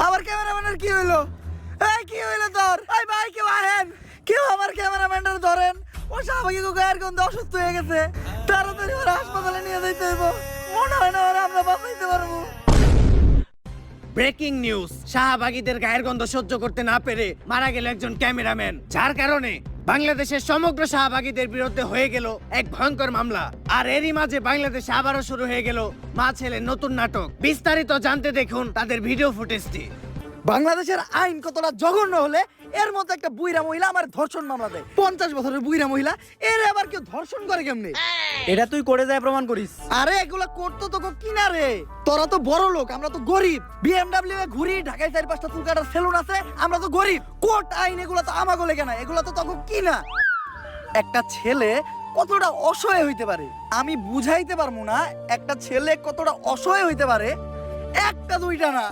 আমার ক্যামেরাম্যানের কি হইলো? এই কি হইলো তোর? এই ভাই কেউ আহেন, কেউ আমার ক্যামেরাম্যানটার ধরেন। ও শাহবাগী গায়ের গন্ধে অসুস্থ হয়ে গেছে, তাড়াতাড়ি ওরা হাসপাতালে নিয়ে যাইতে হইব। মনে হয় না ওরা আমরা বাঁচাইতে পারবো। ব্রেকিং নিউজ, শাহবাগীদের গায়ের গন্ধ সহ্য করতে না পেরে মারা গেল একজন ক্যামেরাম্যান, যার কারণে বাংলাদেশের সমগ্র শাহবাগীদের বিরুদ্ধে হয়ে গেল এক ভয়ঙ্কর মামলা। আর এরই মাঝে বাংলাদেশে আবারও শুরু হয়ে গেল মা ছেলের নতুন নাটক। বিস্তারিত জানতে দেখুন তাদের ভিডিও ফুটেজটি। বাংলাদেশের আইন কতটা জঘন্য হলে এর মধ্যে একটা বুইরা মহিলা আমার ধর্ষণ মামলা দেয়। 50 বছরের বুইরা মহিলা, এর আবার কেউ ধর্ষণ করে কেমনে? এটা তুই করে যায় প্রমাণ করিস। আরে এগুলা করতো তো কিনা রে, তোরা তো বড় লোক, আমরা তো গরিব। বিএমডব্লিউ এ ঘুরি, ঢাকায় 4-5টা চুল কাটার সেলুন আছে, আমরা তো গরিব। কোর্ট আইন এগুলা তো আমাগো লেগে না, এগুলা তো তখন কিনা। একটা ছেলে কতটা অসহায় হইতে পারে আমি বুঝাইতে পারবো না। একটা ছেলে কতটা অসহায় হইতে পারে, একটা দুইটা না